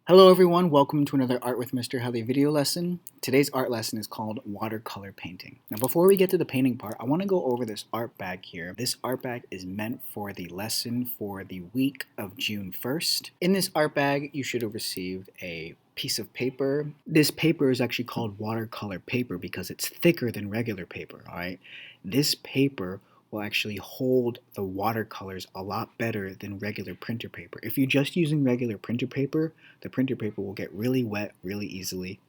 Hello everyone, welcome to another Art with Mr. Hadley video lesson. Today's art lesson is called Watercolor Painting. Now before we get to the painting part, I want to go over this art bag here. This art bag is meant for the lesson for the week of June 1st. In this art bag, you should have received a piece of paper. This paper is actually called watercolor paper because it's thicker than regular paper, alright? This paper will actually hold the watercolors a lot better than regular printer paper. If you're just using regular printer paper, the printer paper will get really wet really easily,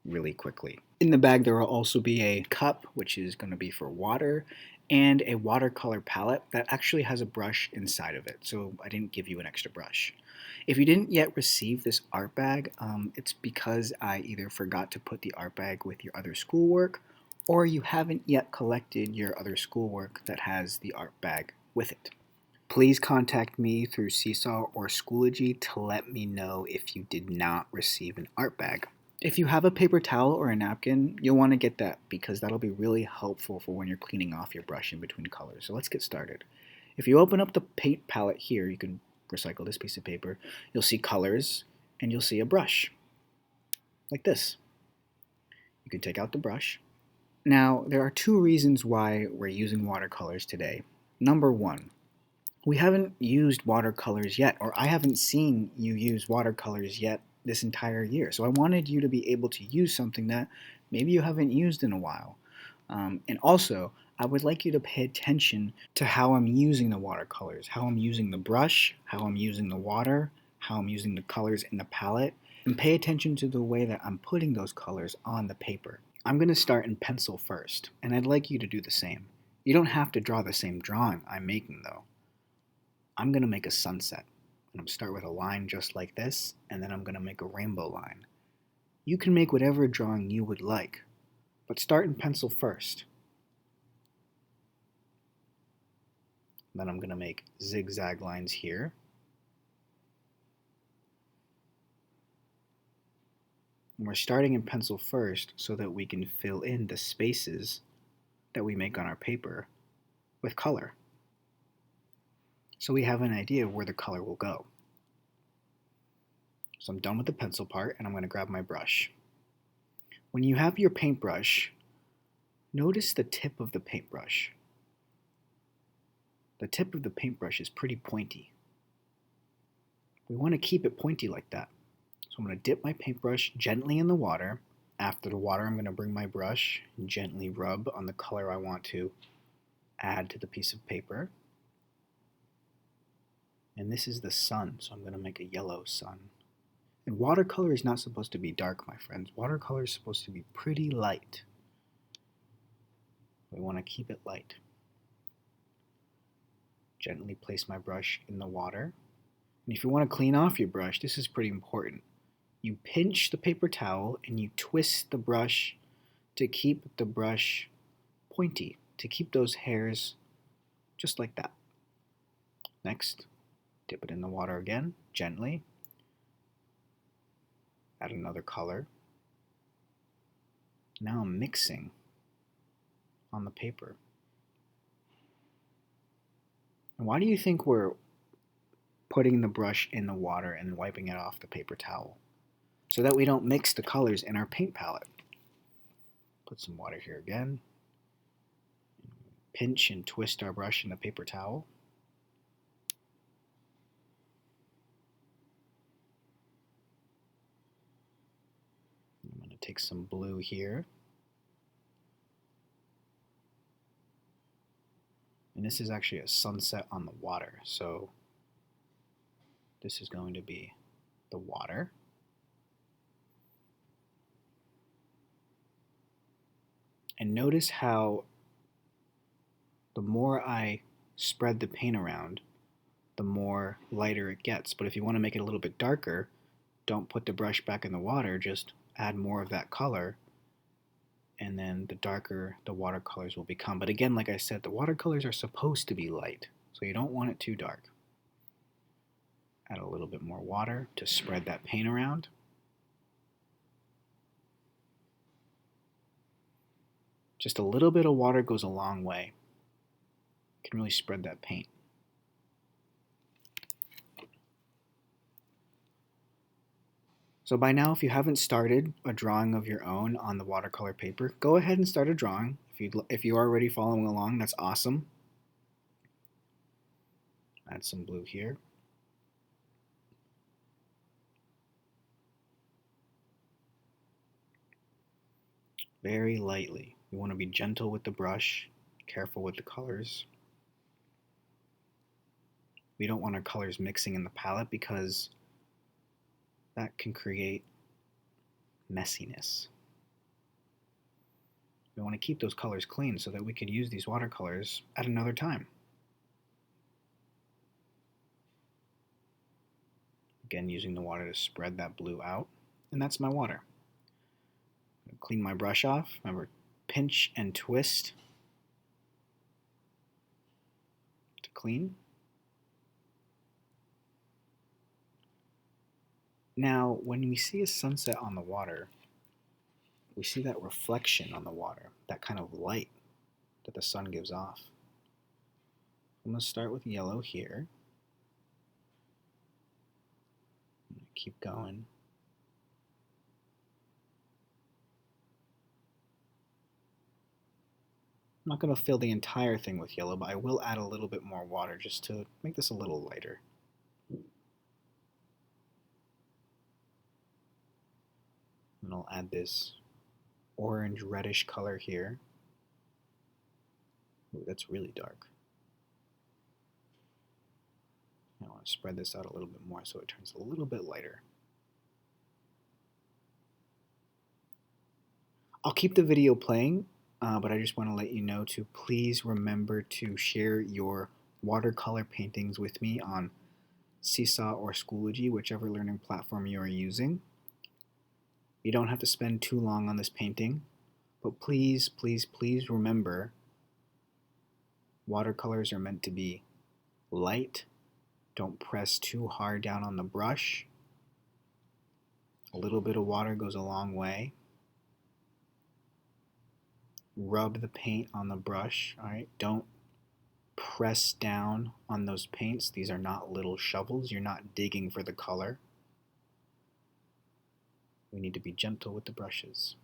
really quickly. In the bag there will also be a cup, which is going to be for water, and a watercolor palette that actually has a brush inside of it, so I didn't give you an extra brush. If you didn't yet receive this art bag, it's because I either forgot to put the art bag with your other schoolwork, or you haven't yet collected your other schoolwork that has the art bag with it. Please contact me through Seesaw or Schoology to let me know if you did not receive an art bag. If you have a paper towel or a napkin, you'll want to get that because that'll be really helpful for when you're cleaning off your brush in between colors. So let's get started. If you open up the paint palette here, you can recycle this piece of paper, you'll see colors and you'll see a brush, like this. You can take out the brush. Now, there are two reasons why we're using watercolors today. Number one, we haven't used watercolors yet, or I haven't seen you use watercolors yet this entire year. So I wanted you to be able to use something that maybe you haven't used in a while. And also, I would like you to pay attention to how I'm using the watercolors, how I'm using the brush, how I'm using the water, how I'm using the colors in the palette, and pay attention to the way that I'm putting those colors on the paper. I'm going to start in pencil first, and I'd like you to do the same. You don't have to draw the same drawing I'm making though. I'm going to make a sunset. And I'm going to start with a line just like this, and then I'm going to make a rainbow line. You can make whatever drawing you would like, but start in pencil first. Then I'm going to make zigzag lines here. And we're starting in pencil first so that we can fill in the spaces that we make on our paper with color, so we have an idea of where the color will go. So I'm done with the pencil part, and I'm going to grab my brush. When you have your paintbrush, notice the tip of the paintbrush. The tip of the paintbrush is pretty pointy. We want to keep it pointy like that. So I'm going to dip my paintbrush gently in the water. After the water, I'm going to bring my brush and gently rub on the color I want to add to the piece of paper. And this is the sun, so I'm going to make a yellow sun. And watercolor is not supposed to be dark, my friends. Watercolor is supposed to be pretty light. We want to keep it light. Gently place my brush in the water. And if you want to clean off your brush, this is pretty important. You pinch the paper towel and you twist the brush to keep the brush pointy, to keep those hairs just like that. Next, dip it in the water again, gently. Add another color. Now I'm mixing on the paper. And why do you think we're putting the brush in the water and wiping it off the paper towel? So that we don't mix the colors in our paint palette. Put some water here again. Pinch and twist our brush in the paper towel. I'm going to take some blue here. And this is actually a sunset on the water, so this is going to be the water. And notice how the more I spread the paint around, the more lighter it gets. But if you want to make it a little bit darker, don't put the brush back in the water, just add more of that color, and then the darker the watercolors will become. But again, like I said, the watercolors are supposed to be light, so you don't want it too dark. Add a little bit more water to spread that paint around. Just a little bit of water goes a long way. You can really spread that paint. So by now, if you haven't started a drawing of your own on the watercolor paper, go ahead and start a drawing. If you are already following along, that's awesome. Add some blue here. Very lightly. We want to be gentle with the brush, careful with the colors. We don't want our colors mixing in the palette because that can create messiness. We want to keep those colors clean so that we can use these watercolors at another time. Again, using the water to spread that blue out. And that's my water. Clean my brush off. Remember, pinch and twist to clean. Now, when we see a sunset on the water, we see that reflection on the water, that kind of light that the sun gives off. I'm going to start with yellow here. Keep going. I'm not going to fill the entire thing with yellow, but I will add a little bit more water just to make this a little lighter. And I'll add this orange reddish color here. Ooh, that's really dark. I want to spread this out a little bit more so it turns a little bit lighter. I'll keep the video playing, but I just want to let you know to please remember to share your watercolor paintings with me on Seesaw or Schoology, whichever learning platform you are using. You don't have to spend too long on this painting, but please, please, please remember watercolors are meant to be light. Don't press too hard down on the brush. A little bit of water goes a long way. Rub the paint on the brush, all right? Don't press down on those paints. These are not little shovels. You're not digging for the color. We need to be gentle with the brushes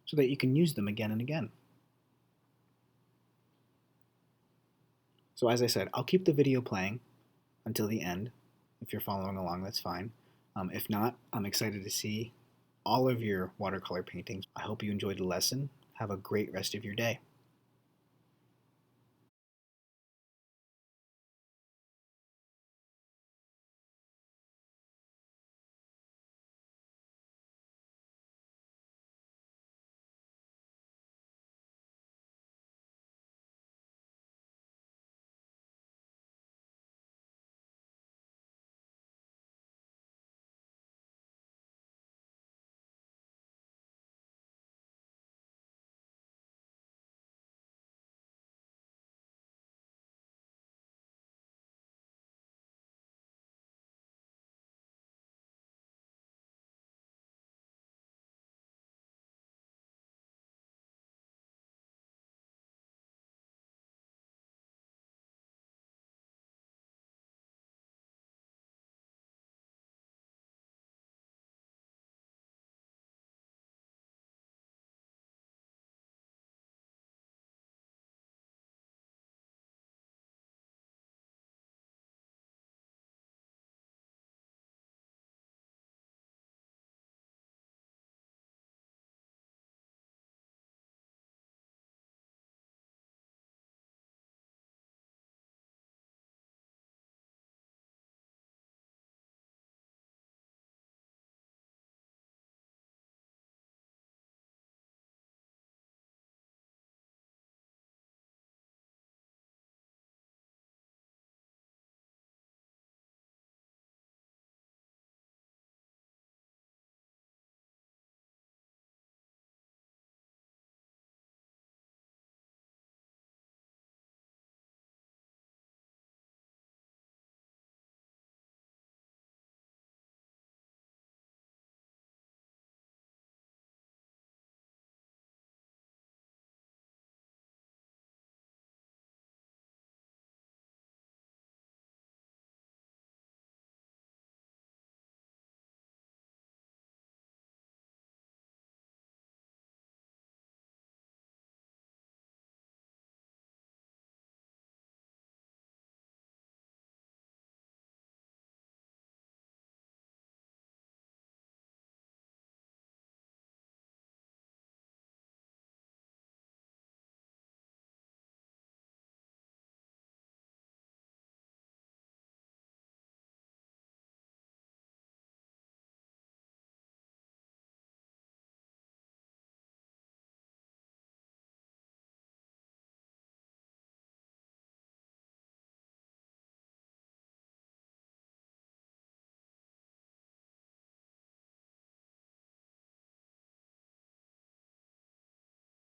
so that you can use them again and again. So as I said, I'll keep the video playing until the end. If you're following along, that's fine. If not, I'm excited to see all of your watercolor paintings. I hope you enjoyed the lesson. Have a great rest of your day.